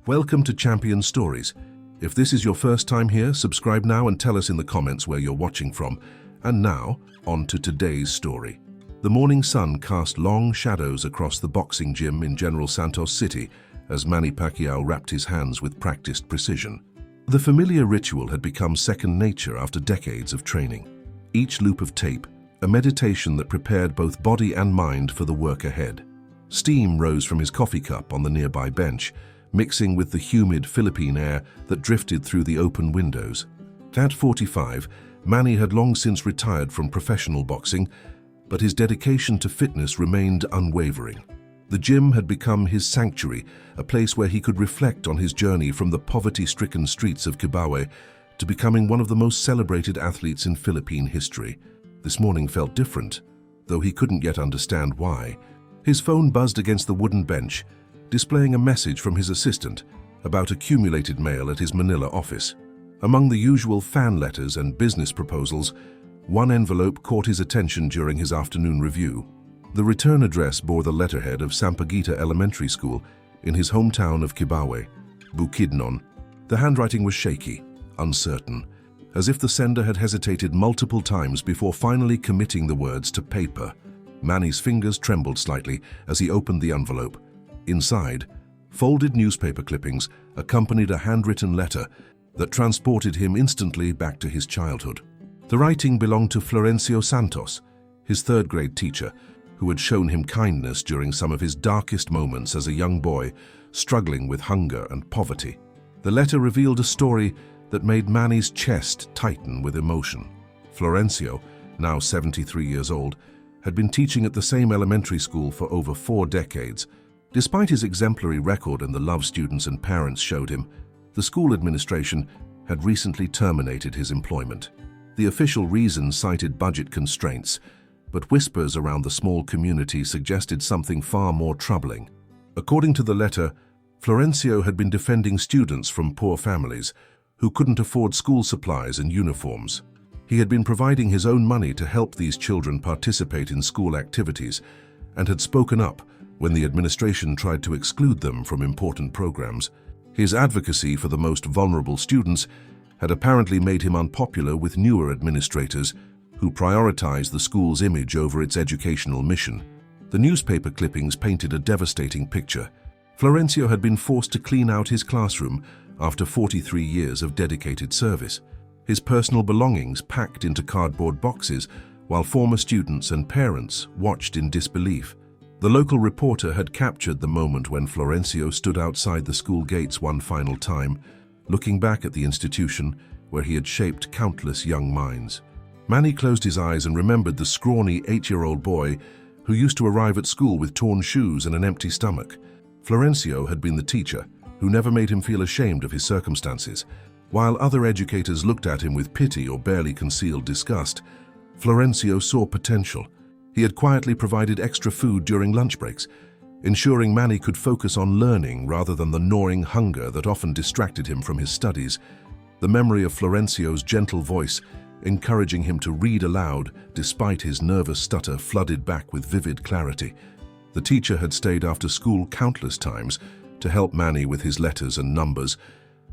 Welcome to Champion Stories. If this is your first time here, subscribe now and tell us in the comments where you're watching from. And now, on to today's story. The morning sun cast long shadows across the boxing gym in General Santos City as Manny Pacquiao wrapped his hands with practiced precision. The familiar ritual had become second nature after decades of training. Each loop of tape, a meditation that prepared both body and mind for the work ahead. Steam rose from his coffee cup on the nearby bench, mixing with the humid Philippine air that drifted through the open windows. At 45, Manny had long since retired from professional boxing, but his dedication to fitness remained unwavering. The gym had become his sanctuary, a place where he could reflect on his journey from the poverty-stricken streets of Kibawe to becoming one of the most celebrated athletes in Philippine history. This morning felt different, though he couldn't yet understand why. His phone buzzed against the wooden bench, displaying a message from his assistant about accumulated mail at his Manila office. Among the usual fan letters and business proposals, one envelope caught his attention during his afternoon review. The return address bore the letterhead of Sampaguita Elementary School in his hometown of Kibawe, Bukidnon. The handwriting was shaky, uncertain, as if the sender had hesitated multiple times before finally committing the words to paper. Manny's fingers trembled slightly as he opened the envelope. Inside, folded newspaper clippings accompanied a handwritten letter that transported him instantly back to his childhood. The writing belonged to Florencio Santos, his third-grade teacher, who had shown him kindness during some of his darkest moments as a young boy, struggling with hunger and poverty. The letter revealed a story that made Manny's chest tighten with emotion. Florencio, now 73 years old, had been teaching at the same elementary school for over 4 decades. Despite his exemplary record and the love students and parents showed him, the school administration had recently terminated his employment. The official reasons cited budget constraints, but whispers around the small community suggested something far more troubling. According to the letter, Florencio had been defending students from poor families who couldn't afford school supplies and uniforms. He had been providing his own money to help these children participate in school activities and had spoken up when the administration tried to exclude them from important programs. His advocacy for the most vulnerable students had apparently made him unpopular with newer administrators who prioritized the school's image over its educational mission. The newspaper clippings painted a devastating picture. Florencio had been forced to clean out his classroom after 43 years of dedicated service, his personal belongings packed into cardboard boxes while former students and parents watched in disbelief. The local reporter had captured the moment when Florencio stood outside the school gates one final time, looking back at the institution where he had shaped countless young minds. Manny closed his eyes and remembered the scrawny 8-year-old boy who used to arrive at school with torn shoes and an empty stomach. Florencio had been the teacher who never made him feel ashamed of his circumstances. While other educators looked at him with pity or barely concealed disgust, Florencio saw potential. He had quietly provided extra food during lunch breaks, ensuring Manny could focus on learning rather than the gnawing hunger that often distracted him from his studies. The memory of Florencio's gentle voice, encouraging him to read aloud despite his nervous stutter, flooded back with vivid clarity. The teacher had stayed after school countless times to help Manny with his letters and numbers,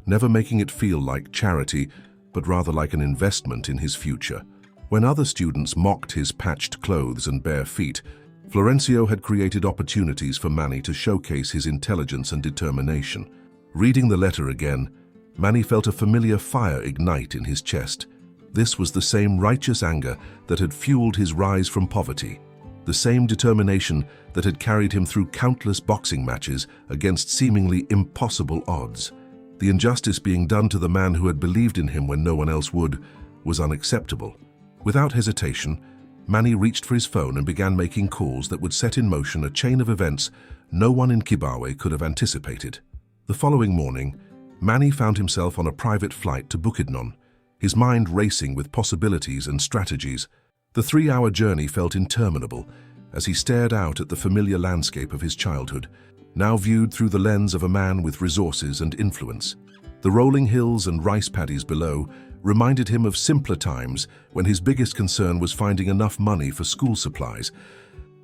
never making it feel like charity, but rather like an investment in his future. When other students mocked his patched clothes and bare feet, Florencio had created opportunities for Manny to showcase his intelligence and determination. Reading the letter again, Manny felt a familiar fire ignite in his chest. This was the same righteous anger that had fueled his rise from poverty, the same determination that had carried him through countless boxing matches against seemingly impossible odds. The injustice being done to the man who had believed in him when no one else would was unacceptable. Without hesitation, Manny reached for his phone and began making calls that would set in motion a chain of events no one in Kibawe could have anticipated. The following morning, Manny found himself on a private flight to Bukidnon, his mind racing with possibilities and strategies. The 3-hour journey felt interminable as he stared out at the familiar landscape of his childhood, now viewed through the lens of a man with resources and influence. The rolling hills and rice paddies below reminded him of simpler times when his biggest concern was finding enough money for school supplies.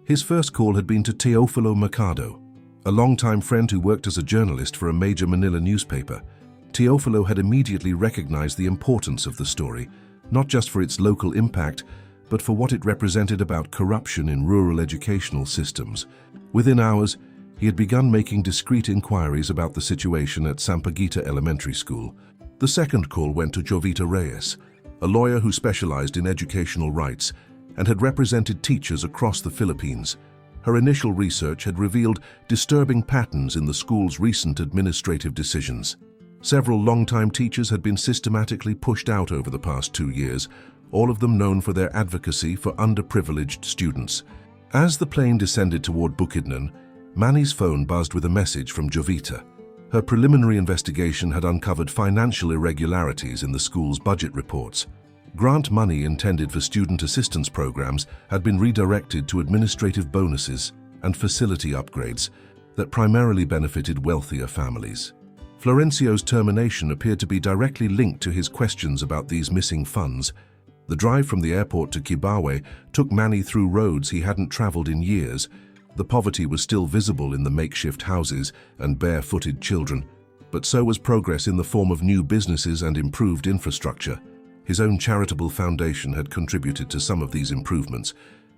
His first call had been to Teofilo Mercado, A longtime friend who worked as a journalist for a major Manila newspaper, Teofilo had immediately recognized the importance of the story, not just for its local impact, but for what it represented about corruption in rural educational systems. Within hours, he had begun making discreet inquiries about the situation at Sampaguita Elementary School. The second call went to Jovita Reyes, a lawyer who specialized in educational rights and had represented teachers across the Philippines. Her initial research had revealed disturbing patterns in the school's recent administrative decisions. Several longtime teachers had been systematically pushed out over the past 2 years, all of them known for their advocacy for underprivileged students. As the plane descended toward Bukidnon, Manny's phone buzzed with a message from Jovita. Her preliminary investigation had uncovered financial irregularities in the school's budget reports. Grant money intended for student assistance programs had been redirected to administrative bonuses and facility upgrades that primarily benefited wealthier families. Florencio's termination appeared to be directly linked to his questions about these missing funds. The drive from the airport to Kibawe took Manny through roads he hadn't traveled in years. The poverty was still visible in the makeshift houses and bare-footed children, but so was progress in the form of new businesses and improved infrastructure. His own charitable foundation had contributed to some of these improvements,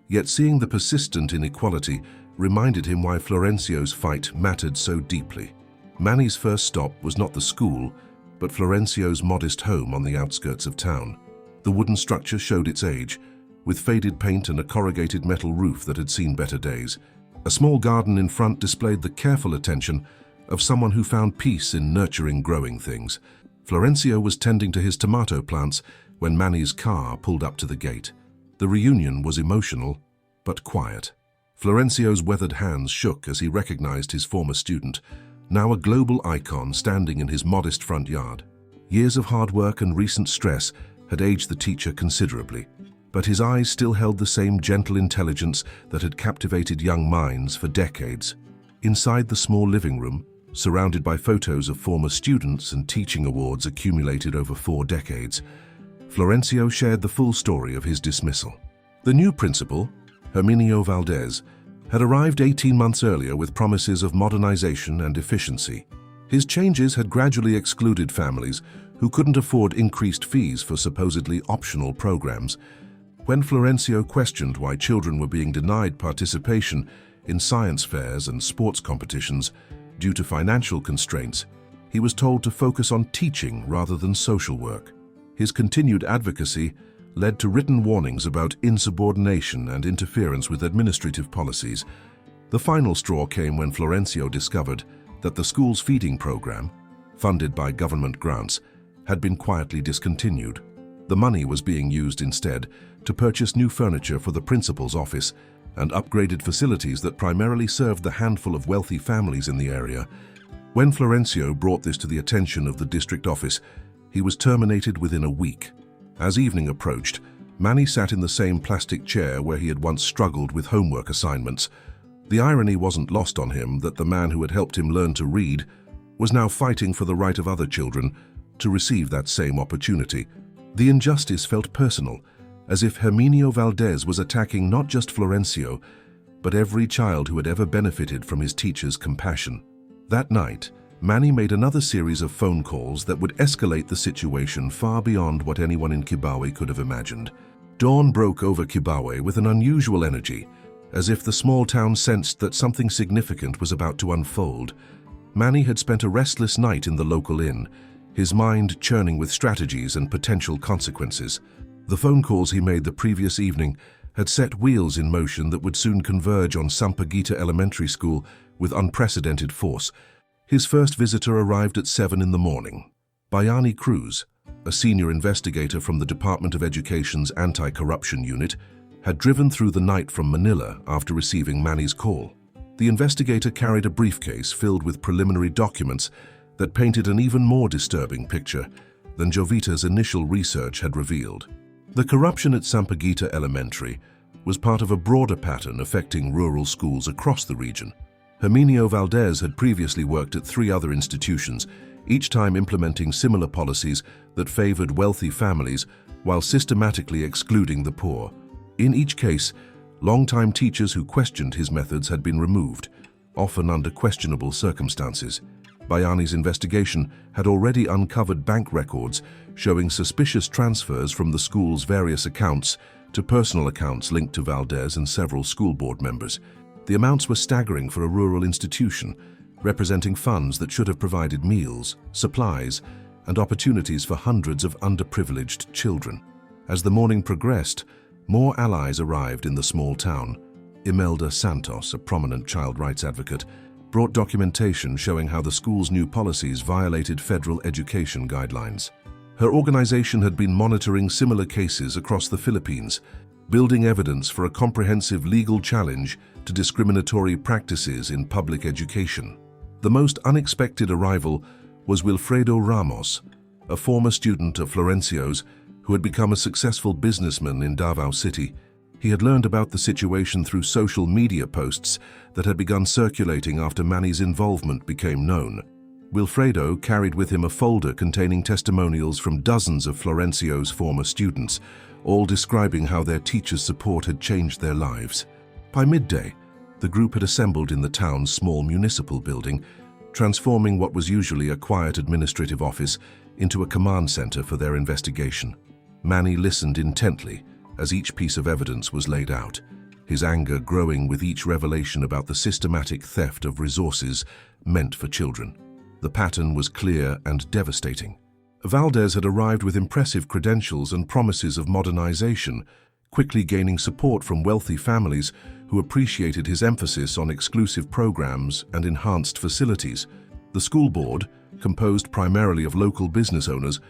yet seeing the persistent inequality reminded him why Florencio's fight mattered so deeply. Manny's first stop was not the school, but Florencio's modest home on the outskirts of town. The wooden structure showed its age, with faded paint and a corrugated metal roof that had seen better days. A small garden in front displayed the careful attention of someone who found peace in nurturing growing things. Florencio was tending to his tomato plants when Manny's car pulled up to the gate. The reunion was emotional, but quiet. Florencio's weathered hands shook as he recognized his former student, now a global icon standing in his modest front yard. Years of hard work and recent stress had aged the teacher considerably, but his eyes still held the same gentle intelligence that had captivated young minds for decades. Inside the small living room, surrounded by photos of former students and teaching awards accumulated over 4 decades, Florencio shared the full story of his dismissal. The new principal, Herminio Valdez, had arrived 18 months earlier with promises of modernization and efficiency. His changes had gradually excluded families who couldn't afford increased fees for supposedly optional programs. When Florencio questioned why children were being denied participation in science fairs and sports competitions due to financial constraints, he was told to focus on teaching rather than social work. His continued advocacy led to written warnings about insubordination and interference with administrative policies. The final straw came when Florencio discovered that the school's feeding program, funded by government grants, had been quietly discontinued. The money was being used instead to purchase new furniture for the principal's office and upgraded facilities that primarily served the handful of wealthy families in the area. When Florencio brought this to the attention of the district office, he was terminated within a week. As evening approached, Manny sat in the same plastic chair where he had once struggled with homework assignments. The irony wasn't lost on him that the man who had helped him learn to read was now fighting for the right of other children to receive that same opportunity. The injustice felt personal, as if Herminio Valdez was attacking not just Florencio, but every child who had ever benefited from his teacher's compassion. That night, Manny made another series of phone calls that would escalate the situation far beyond what anyone in Kibawe could have imagined. Dawn broke over Kibawe with an unusual energy, as if the small town sensed that something significant was about to unfold. Manny had spent a restless night in the local inn, his mind churning with strategies and potential consequences. The phone calls he made the previous evening had set wheels in motion that would soon converge on Sampaguita Elementary School with unprecedented force. His first visitor arrived at 7 in the morning. Bayani Cruz, a senior investigator from the Department of Education's Anti-Corruption Unit, had driven through the night from Manila after receiving Manny's call. The investigator carried a briefcase filled with preliminary documents that painted an even more disturbing picture than Jovita's initial research had revealed. The corruption at Sampaguita Elementary was part of a broader pattern affecting rural schools across the region. Herminio Valdez had previously worked at 3 other institutions, each time implementing similar policies that favored wealthy families while systematically excluding the poor. In each case, longtime teachers who questioned his methods had been removed, often under questionable circumstances. Bayani's investigation had already uncovered bank records showing suspicious transfers from the school's various accounts to personal accounts linked to Valdez and several school board members. The amounts were staggering for a rural institution, representing funds that should have provided meals, supplies, and opportunities for hundreds of underprivileged children. As the morning progressed, more allies arrived in the small town. Imelda Santos, a prominent child rights advocate, brought documentation showing how the school's new policies violated federal education guidelines. Her organization had been monitoring similar cases across the Philippines, building evidence for a comprehensive legal challenge to discriminatory practices in public education. The most unexpected arrival was Wilfredo Ramos, a former student of Florencio's who had become a successful businessman in Davao City. He had learned about the situation through social media posts that had begun circulating after Manny's involvement became known. Wilfredo carried with him a folder containing testimonials from dozens of Florencio's former students, all describing how their teachers' support had changed their lives. By midday, the group had assembled in the town's small municipal building, transforming what was usually a quiet administrative office into a command center for their investigation. Manny listened intently as each piece of evidence was laid out, his anger growing with each revelation about the systematic theft of resources meant for children. The pattern was clear and devastating. Valdez had arrived with impressive credentials and promises of modernization, quickly gaining support from wealthy families who appreciated his emphasis on exclusive programs and enhanced facilities. The school board, composed primarily of local business owners,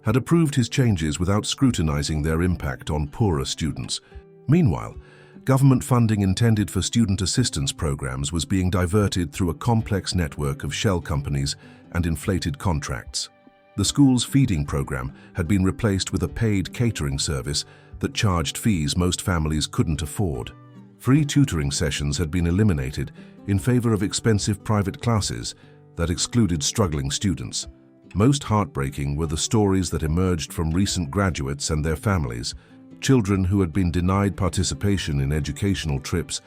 had approved his changes without scrutinizing their impact on poorer students. Meanwhile, government funding intended for student assistance programs was being diverted through a complex network of shell companies and inflated contracts. The school's feeding program had been replaced with a paid catering service that charged fees most families couldn't afford. Free tutoring sessions had been eliminated in favor of expensive private classes that excluded struggling students. Most heartbreaking were the stories that emerged from recent graduates and their families, children who had been denied participation in educational trips,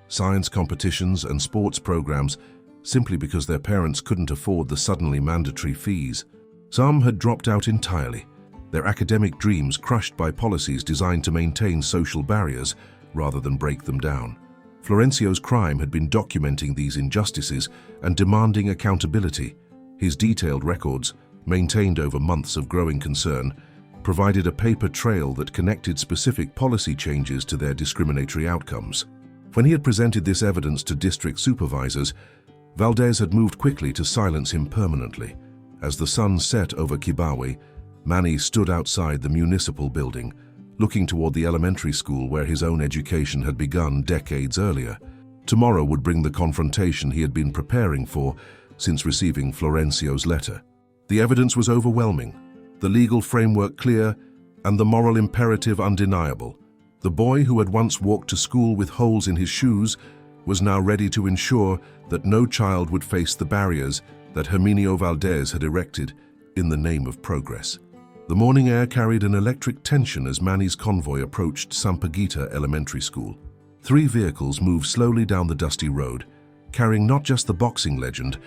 science competitions, and sports programs simply because their parents couldn't afford the suddenly mandatory fees. Some had dropped out entirely, their academic dreams crushed by policies designed to maintain social barriers rather than break them down. Florencio's crime had been documenting these injustices and demanding accountability. His detailed records, maintained over months of growing concern, provided a paper trail that connected specific policy changes to their discriminatory outcomes. When he had presented this evidence to district supervisors, Valdez had moved quickly to silence him permanently. As the sun set over Kibawe, Manny stood outside the municipal building, looking toward the elementary school where his own education had begun decades earlier. Tomorrow would bring the confrontation he had been preparing for since receiving Florencio's letter. The evidence was overwhelming, the legal framework clear, and the moral imperative undeniable. The boy who had once walked to school with holes in his shoes was now ready to ensure that no child would face the barriers that Herminio Valdez had erected in the name of progress. The morning air carried an electric tension as Manny's convoy approached Sampaguita Elementary School. 3 vehicles moved slowly down the dusty road, carrying not just the boxing legend,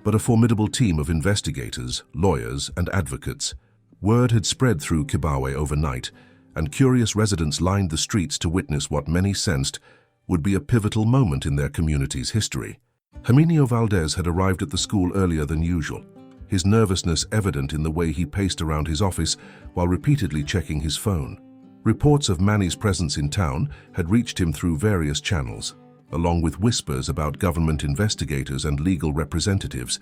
but a formidable team of investigators, lawyers, and advocates. Word had spread through Kibawe overnight, and curious residents lined the streets to witness what many sensed would be a pivotal moment in their community's history. Herminio Valdez had arrived at the school earlier than usual, his nervousness evident in the way he paced around his office while repeatedly checking his phone. Reports of Manny's presence in town had reached him through various channels, along with whispers about government investigators and legal representatives.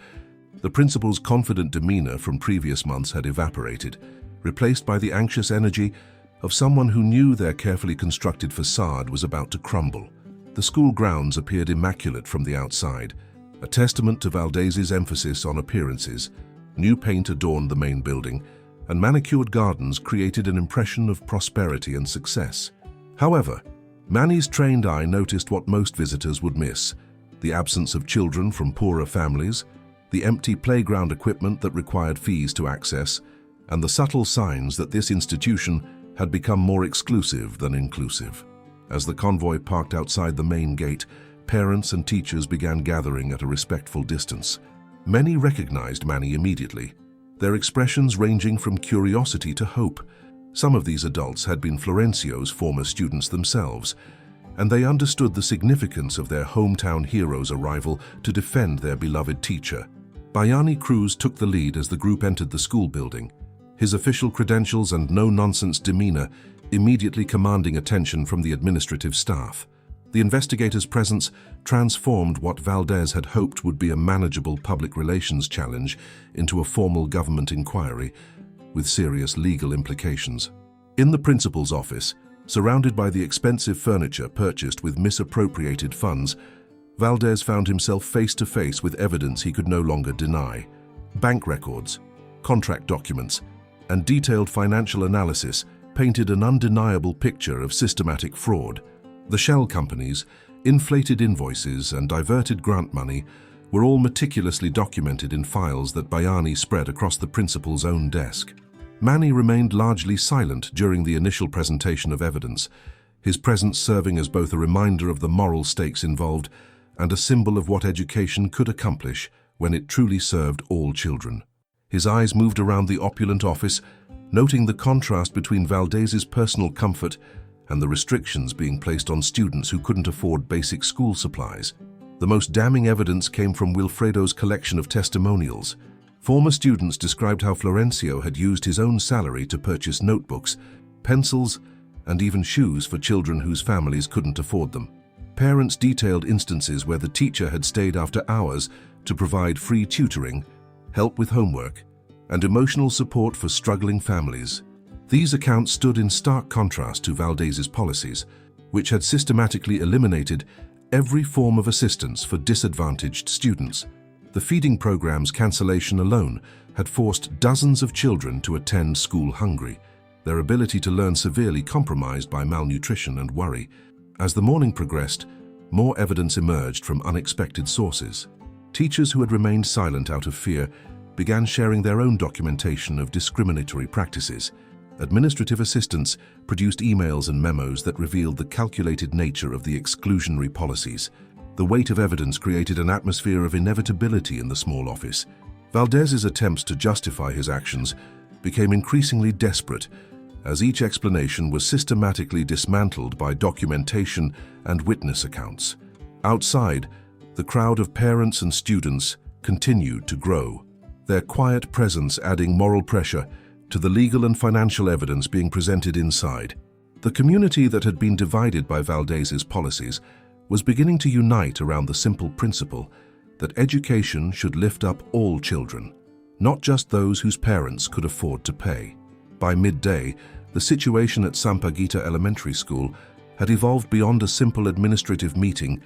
The principal's confident demeanor from previous months had evaporated, replaced by the anxious energy of someone who knew their carefully constructed facade was about to crumble. The school grounds appeared immaculate from the outside, a testament to Valdez's emphasis on appearances. New paint adorned the main building, and manicured gardens created an impression of prosperity and success. However, Manny's trained eye noticed what most visitors would miss: the absence of children from poorer families, the empty playground equipment that required fees to access, and the subtle signs that this institution had become more exclusive than inclusive. As the convoy parked outside the main gate, parents and teachers began gathering at a respectful distance. Many recognized Manny immediately, their expressions ranging from curiosity to hope. Some of these adults had been Florencio's former students themselves, and they understood the significance of their hometown hero's arrival to defend their beloved teacher. Bayani Cruz took the lead as the group entered the school building, his official credentials and no-nonsense demeanor immediately commanding attention from the administrative staff. The investigators' presence transformed what Valdez had hoped would be a manageable public relations challenge into a formal government inquiry with serious legal implications. In the principal's office, surrounded by the expensive furniture purchased with misappropriated funds, Valdez found himself face to face with evidence he could no longer deny. Bank records, contract documents, and detailed financial analysis painted an undeniable picture of systematic fraud. The shell companies, inflated invoices, and diverted grant money were all meticulously documented in files that Bayani spread across the principal's own desk. Manny remained largely silent during the initial presentation of evidence, his presence serving as both a reminder of the moral stakes involved and a symbol of what education could accomplish when it truly served all children. His eyes moved around the opulent office, noting the contrast between Valdez's personal comfort and the restrictions being placed on students who couldn't afford basic school supplies. The most damning evidence came from Wilfredo's collection of testimonials. Former students described how Florencio had used his own salary to purchase notebooks, pencils, and even shoes for children whose families couldn't afford them. Parents detailed instances where the teacher had stayed after hours to provide free tutoring, help with homework, and emotional support for struggling families. These accounts stood in stark contrast to Valdez's policies, which had systematically eliminated every form of assistance for disadvantaged students. The feeding program's cancellation alone had forced dozens of children to attend school hungry, their ability to learn severely compromised by malnutrition and worry. As the morning progressed, more evidence emerged from unexpected sources. Teachers who had remained silent out of fear began sharing their own documentation of discriminatory practices. Administrative assistants produced emails and memos that revealed the calculated nature of the exclusionary policies. The weight of evidence created an atmosphere of inevitability in the small office. Valdez's attempts to justify his actions became increasingly desperate as each explanation was systematically dismantled by documentation and witness accounts. Outside, the crowd of parents and students continued to grow, their quiet presence adding moral pressure to the legal and financial evidence being presented inside. The community that had been divided by Valdez's policies was beginning to unite around the simple principle that education should lift up all children, not just those whose parents could afford to pay. By midday, the situation at Sampaguita Elementary School had evolved beyond a simple administrative meeting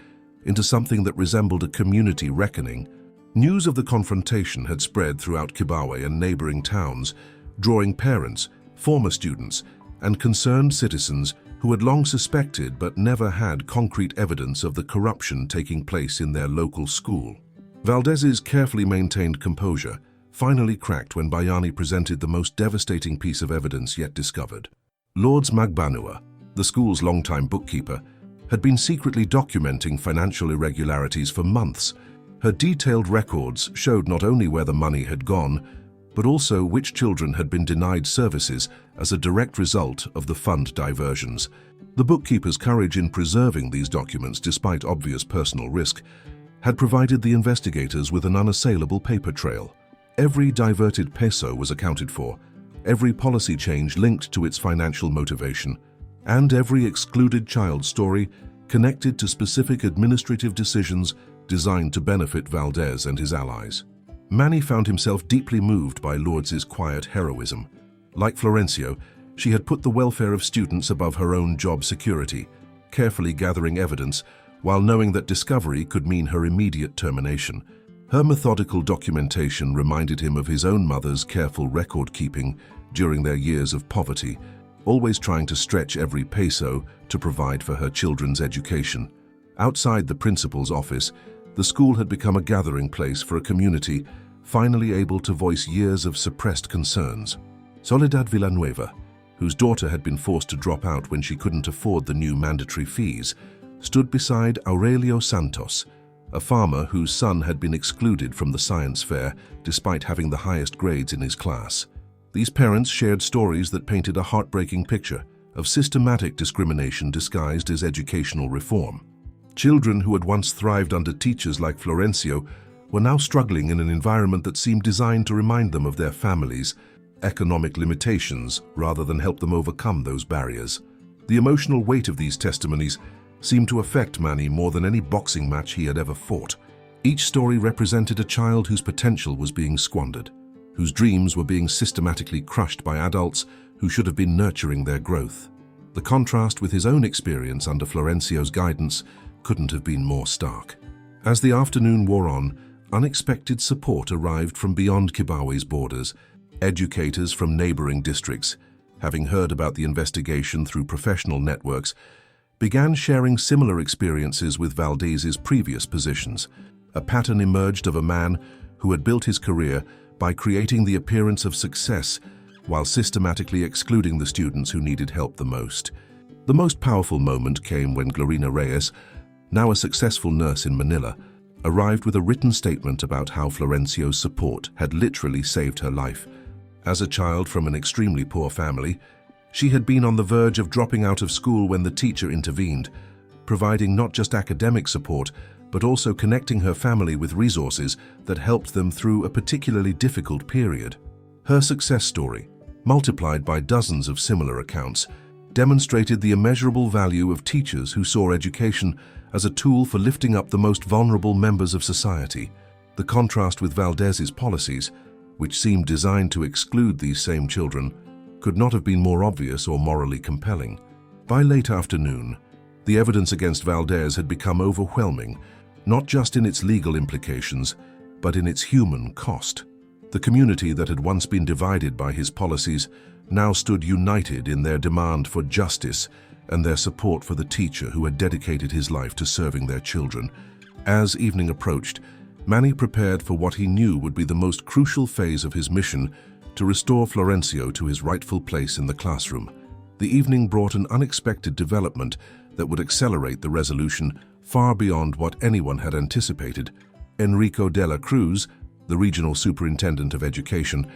into something that resembled a community reckoning. News of the confrontation had spread throughout Kibawe and neighboring towns, drawing parents, former students, and concerned citizens who had long suspected but never had concrete evidence of the corruption taking place in their local school. Valdez's carefully maintained composure finally cracked when Bayani presented the most devastating piece of evidence yet discovered. Lourdes Magbanua, the school's longtime bookkeeper, had been secretly documenting financial irregularities for months. Her detailed records showed not only where the money had gone, but also which children had been denied services as a direct result of the fund diversions. The bookkeeper's courage in preserving these documents despite obvious personal risk had provided the investigators with an unassailable paper trail. Every diverted peso was accounted for, every policy change linked to its financial motivation, and every excluded child story connected to specific administrative decisions designed to benefit Valdez and his allies. Manny found himself deeply moved by Lourdes's quiet heroism. Like Florencio, she had put the welfare of students above her own job security, carefully gathering evidence while knowing that discovery could mean her immediate termination. Her methodical documentation reminded him of his own mother's careful record-keeping during their years of poverty, always trying to stretch every peso to provide for her children's education. Outside the principal's office, the school had become a gathering place for a community finally able to voice years of suppressed concerns. Soledad Villanueva, whose daughter had been forced to drop out when she couldn't afford the new mandatory fees, stood beside Aurelio Santos, a farmer whose son had been excluded from the science fair despite having the highest grades in his class. These parents shared stories that painted a heartbreaking picture of systematic discrimination disguised as educational reform. Children who had once thrived under teachers like Florencio were now struggling in an environment that seemed designed to remind them of their families' economic limitations rather than help them overcome those barriers. The emotional weight of these testimonies seemed to affect Manny more than any boxing match he had ever fought. Each story represented a child whose potential was being squandered, whose dreams were being systematically crushed by adults who should have been nurturing their growth. The contrast with his own experience under Florencio's guidance couldn't have been more stark. As the afternoon wore on, unexpected support arrived from beyond Kibawe's borders. Educators from neighboring districts, having heard about the investigation through professional networks, began sharing similar experiences with Valdez's previous positions. A pattern emerged of a man who had built his career by creating the appearance of success while systematically excluding the students who needed help the most. The most powerful moment came when Glorina Reyes, now a successful nurse in Manila, arrived with a written statement about how Florencio's support had literally saved her life. As a child from an extremely poor family, she had been on the verge of dropping out of school when the teacher intervened, providing not just academic support, but also connecting her family with resources that helped them through a particularly difficult period. Her success story, multiplied by dozens of similar accounts, demonstrated the immeasurable value of teachers who saw education as a tool for lifting up the most vulnerable members of society. The contrast with Valdez's policies, which seemed designed to exclude these same children, could not have been more obvious or morally compelling. By late afternoon, the evidence against Valdez had become overwhelming, not just in its legal implications, but in its human cost. The community that had once been divided by his policies now stood united in their demand for justice and their support for the teacher who had dedicated his life to serving their children. As evening approached, Manny prepared for what he knew would be the most crucial phase of his mission to restore Florencio to his rightful place in the classroom. The evening brought an unexpected development that would accelerate the resolution far beyond what anyone had anticipated. Enrico de la Cruz, the regional superintendent of education,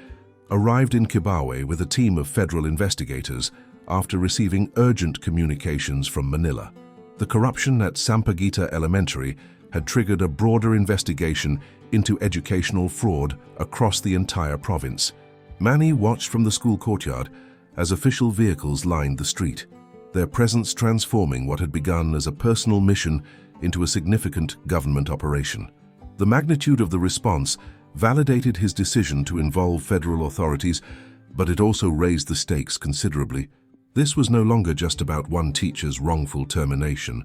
arrived in Kibawe with a team of federal investigators after receiving urgent communications from Manila. The corruption at Sampaguita Elementary had triggered a broader investigation into educational fraud across the entire province. Manny watched from the school courtyard as official vehicles lined the street, their presence transforming what had begun as a personal mission into a significant government operation. The magnitude of the response validated his decision to involve federal authorities, but it also raised the stakes considerably. This was no longer just about one teacher's wrongful termination,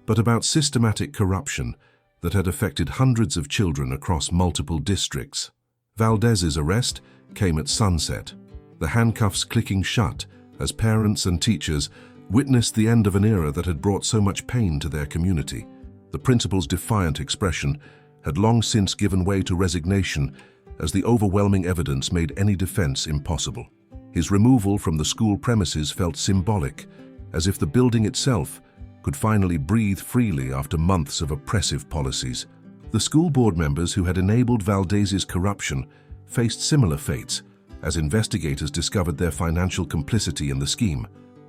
but about systematic corruption that had affected hundreds of children across multiple districts. Valdez's arrest came at sunset, the handcuffs clicking shut as parents and teachers witnessed the end of an era that had brought so much pain to their community. The principal's defiant expression had long since given way to resignation as the overwhelming evidence made any defense impossible. His removal from the school premises felt symbolic, as if the building itself could finally breathe freely after months of oppressive policies. The school board members who had enabled Valdez's corruption faced similar fates as investigators discovered their financial complicity in the scheme.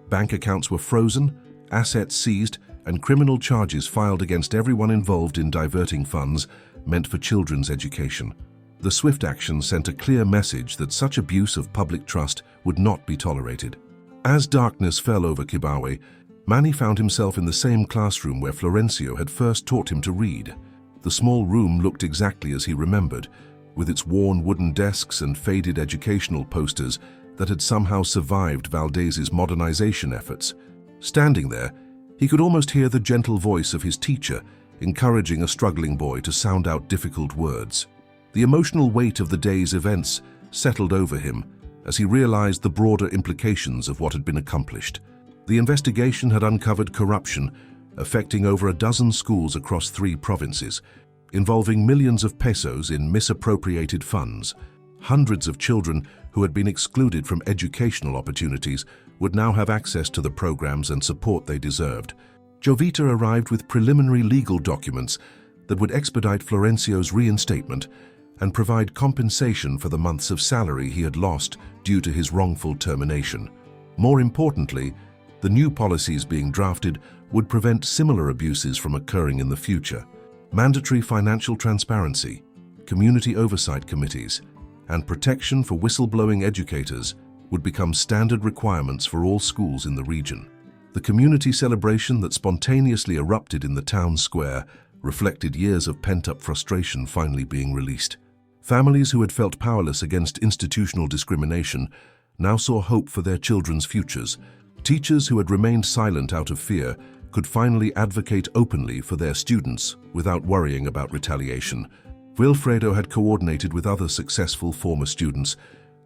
Bank accounts were frozen, assets seized, and criminal charges filed against everyone involved in diverting funds meant for children's education. The swift action sent a clear message that such abuse of public trust would not be tolerated. As darkness fell over Kibawe, Manny found himself in the same classroom where Florencio had first taught him to read. The small room looked exactly as he remembered, with its worn wooden desks and faded educational posters that had somehow survived Valdez's modernization efforts. Standing there, he could almost hear the gentle voice of his teacher, encouraging a struggling boy to sound out difficult words. The emotional weight of the day's events settled over him as he realized the broader implications of what had been accomplished. The investigation had uncovered corruption affecting over a dozen schools across 3 provinces, involving millions of pesos in misappropriated funds. Hundreds of children who had been excluded from educational opportunities would now have access to the programs and support they deserved. Jovita arrived with preliminary legal documents that would expedite Florencio's reinstatement and provide compensation for the months of salary he had lost due to his wrongful termination. More importantly, the new policies being drafted would prevent similar abuses from occurring in the future. Mandatory financial transparency, community oversight committees, and protection for whistleblowing educators would become standard requirements for all schools in the region. The community celebration that spontaneously erupted in the town square reflected years of pent-up frustration finally being released. Families who had felt powerless against institutional discrimination now saw hope for their children's futures. Teachers who had remained silent out of fear could finally advocate openly for their students without worrying about retaliation. Wilfredo had coordinated with other successful former students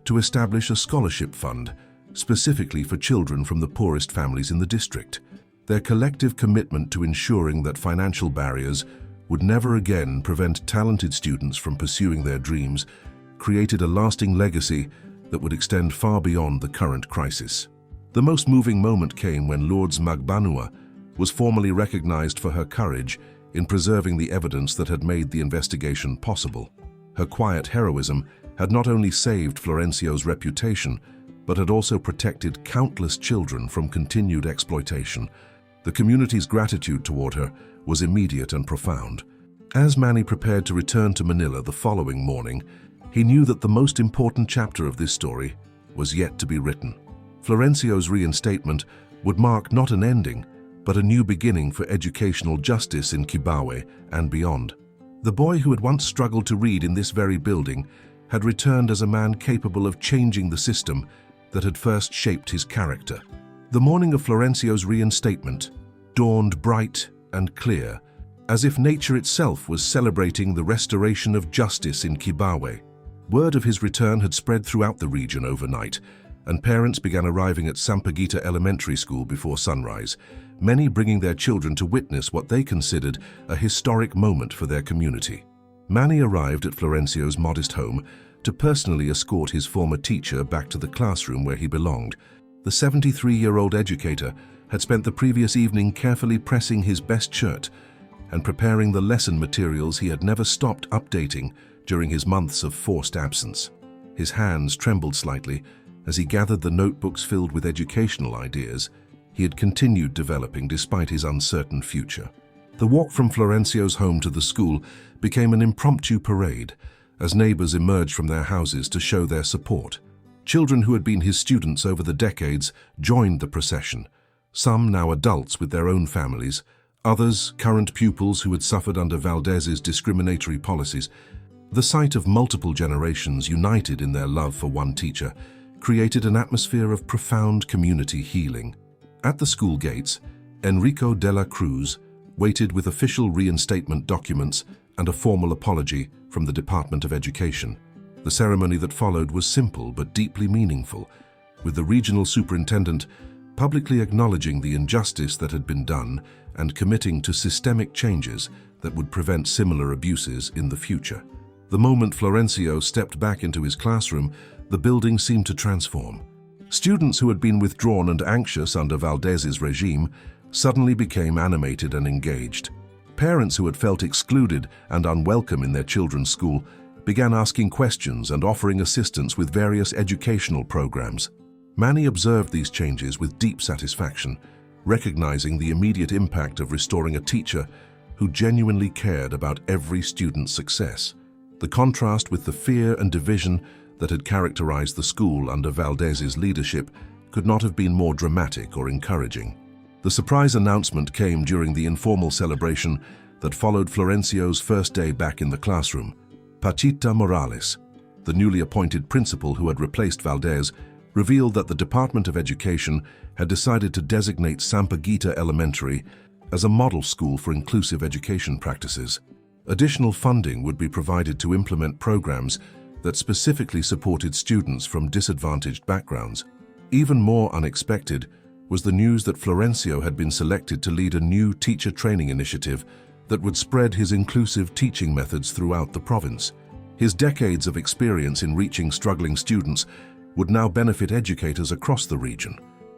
to establish a scholarship fund specifically for children from the poorest families in the district. Their collective commitment to ensuring that financial barriers would never again prevent talented students from pursuing their dreams created a lasting legacy that would extend far beyond the current crisis. The most moving moment came when Lourdes Magbanua was formally recognized for her courage in preserving the evidence that had made the investigation possible. Her quiet heroism had not only saved Florencio's reputation, but had also protected countless children from continued exploitation. The community's gratitude toward her was immediate and profound. As Manny prepared to return to Manila the following morning, he knew that the most important chapter of this story was yet to be written. Florencio's reinstatement would mark not an ending, but a new beginning for educational justice in Kibawe and beyond. The boy who had once struggled to read in this very building had returned as a man capable of changing the system that had first shaped his character. The morning of Florencio's reinstatement dawned bright and clear, as if nature itself was celebrating the restoration of justice in Kibawe. Word of his return had spread throughout the region overnight, and parents began arriving at Sampaguita Elementary School before sunrise, many bringing their children to witness what they considered a historic moment for their community. Manny arrived at Florencio's modest home to personally escort his former teacher back to the classroom where he belonged. The 73-year-old educator had spent the previous evening carefully pressing his best shirt and preparing the lesson materials he had never stopped updating during his months of forced absence. His hands trembled slightly as he gathered the notebooks filled with educational ideas he had continued developing despite his uncertain future. The walk from Florencio's home to the school became an impromptu parade as neighbors emerged from their houses to show their support. Children who had been his students over the decades joined the procession, some now adults with their own families, others current pupils who had suffered under Valdez's discriminatory policies. The sight of multiple generations united in their love for one teacher created an atmosphere of profound community healing. At the school gates, Enrico de la Cruz waited with official reinstatement documents and a formal apology from the Department of Education. The ceremony that followed was simple but deeply meaningful, with the regional superintendent publicly acknowledging the injustice that had been done and committing to systemic changes that would prevent similar abuses in the future. The moment Florencio stepped back into his classroom, the building seemed to transform. Students who had been withdrawn and anxious under Valdez's regime suddenly became animated and engaged. Parents who had felt excluded and unwelcome in their children's school began asking questions and offering assistance with various educational programs. Manny observed these changes with deep satisfaction, recognizing the immediate impact of restoring a teacher who genuinely cared about every student's success. The contrast with the fear and division that had characterized the school under Valdez's leadership could not have been more dramatic or encouraging. The surprise announcement came during the informal celebration that followed Florencio's first day back in the classroom. Pachita Morales, the newly appointed principal who had replaced Valdez, revealed that the Department of Education had decided to designate Sampaguita Elementary as a model school for inclusive education practices. Additional funding would be provided to implement programs that specifically supported students from disadvantaged backgrounds. Even more unexpected was the news that Florencio had been selected to lead a new teacher training initiative that would spread his inclusive teaching methods throughout the province. His decades of experience in reaching struggling students would now benefit educators across the region.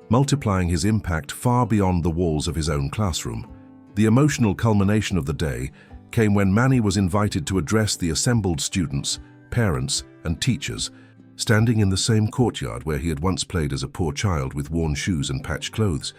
multiplying his impact far beyond the walls of his own classroom. The emotional culmination of the day came when Manny was invited to address the assembled students, parents, and teachers, standing in the same courtyard where he had once played as a poor child with worn shoes and patched clothes.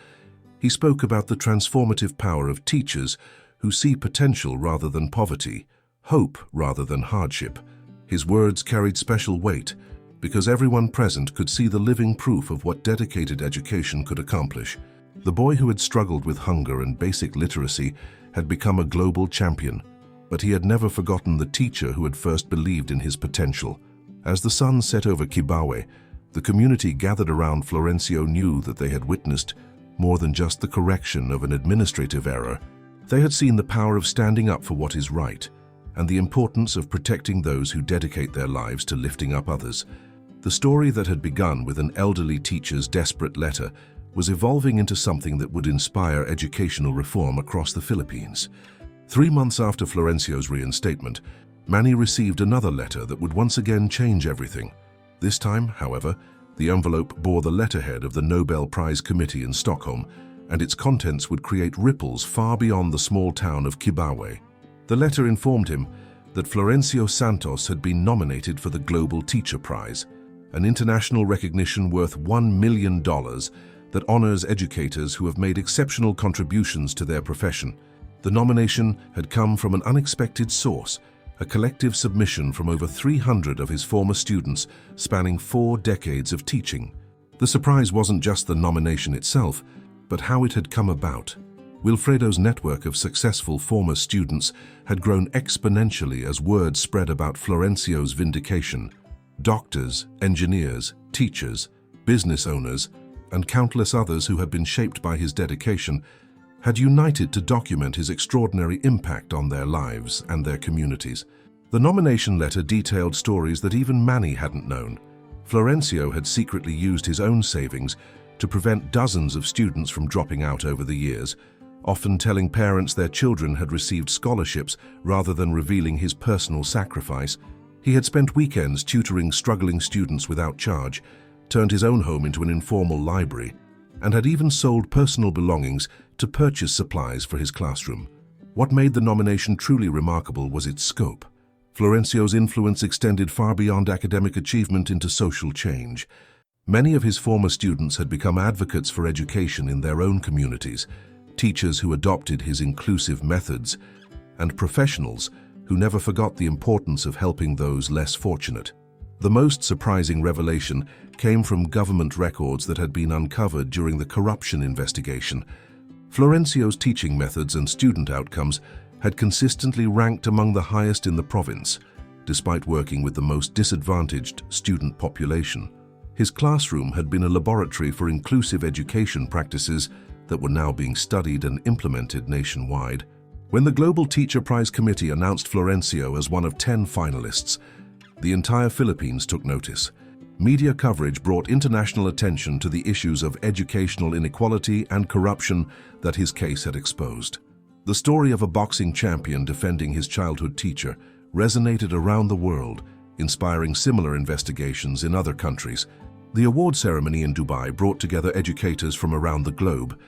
He spoke about the transformative power of teachers who see potential rather than poverty, hope rather than hardship. His words carried special weight because everyone present could see the living proof of what dedicated education could accomplish. The boy who had struggled with hunger and basic literacy had become a global champion, but he had never forgotten the teacher who had first believed in his potential. As the sun set over Kibawe, the community gathered around Florencio knew that they had witnessed more than just the correction of an administrative error. They had seen the power of standing up for what is right and the importance of protecting those who dedicate their lives to lifting up others. The story that had begun with an elderly teacher's desperate letter was evolving into something that would inspire educational reform across the Philippines. 3 months after Florencio's reinstatement, Manny received another letter that would once again change everything. This time, however, the envelope bore the letterhead of the Nobel Prize Committee in Stockholm, and its contents would create ripples far beyond the small town of Kibawe. The letter informed him that Florencio Santos had been nominated for the Global Teacher Prize, an international recognition worth $1 million that honors educators who have made exceptional contributions to their profession. The nomination had come from an unexpected source, a collective submission from over 300 of his former students spanning 4 decades of teaching. The surprise wasn't just the nomination itself, but how it had come about. Wilfredo's network of successful former students had grown exponentially as word spread about Florencio's vindication. Doctors, engineers, teachers, business owners, and countless others who had been shaped by his dedication had united to document his extraordinary impact on their lives and their communities. The nomination letter detailed stories that even Manny hadn't known. Florencio had secretly used his own savings to prevent dozens of students from dropping out over the years, often telling parents their children had received scholarships rather than revealing his personal sacrifice. He had spent weekends tutoring struggling students without charge, turned his own home into an informal library, and had even sold personal belongings to purchase supplies for his classroom. What made the nomination truly remarkable was its scope. Florencio's influence extended far beyond academic achievement into social change. Many of his former students had become advocates for education in their own communities, teachers who adopted his inclusive methods, and professionals who never forgot the importance of helping those less fortunate. The most surprising revelation came from government records that had been uncovered during the corruption investigation. Florencio's teaching methods and student outcomes had consistently ranked among the highest in the province, despite working with the most disadvantaged student population. His classroom had been a laboratory for inclusive education practices that were now being studied and implemented nationwide. When the Global Teacher Prize Committee announced Florencio as one of 10 finalists, the entire Philippines took notice. Media coverage brought international attention to the issues of educational inequality and corruption that his case had exposed. The story of a boxing champion defending his childhood teacher resonated around the world, inspiring similar investigations in other countries. The award ceremony in Dubai brought together educators from around the globe,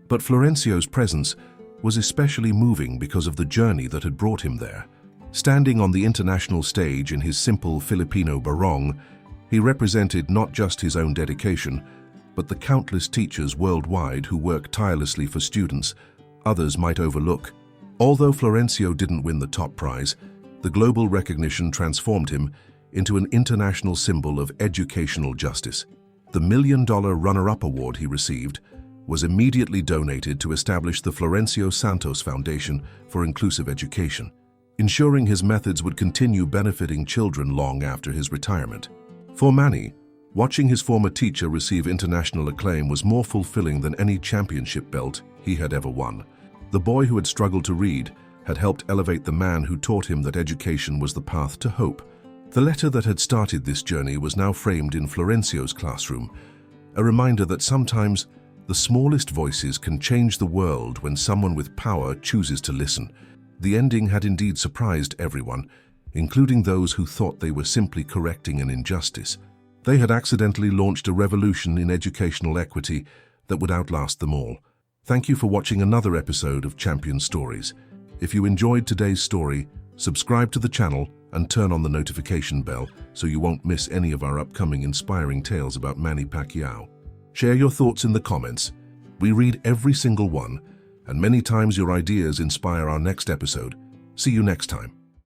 but Florencio's presence was especially moving because of the journey that had brought him there. Standing on the international stage in his simple Filipino barong, he represented not just his own dedication, but the countless teachers worldwide who work tirelessly for students others might overlook. Although Florencio didn't win the top prize, the global recognition transformed him into an international symbol of educational justice. The $1 million runner-up award he received was immediately donated to establish the Florencio Santos Foundation for Inclusive Education, ensuring his methods would continue benefiting children long after his retirement. For Manny, watching his former teacher receive international acclaim was more fulfilling than any championship belt he had ever won. The boy who had struggled to read had helped elevate the man who taught him that education was the path to hope. The letter that had started this journey was now framed in Florencio's classroom, a reminder that sometimes the smallest voices can change the world when someone with power chooses to listen. The ending had indeed surprised everyone, including those who thought they were simply correcting an injustice. They had accidentally launched a revolution in educational equity that would outlast them all. Thank you for watching another episode of Champion Stories. If you enjoyed today's story, subscribe to the channel and turn on the notification bell so you won't miss any of our upcoming inspiring tales about Manny Pacquiao. Share your thoughts in the comments. We read every single one, and many times your ideas inspire our next episode. See you next time.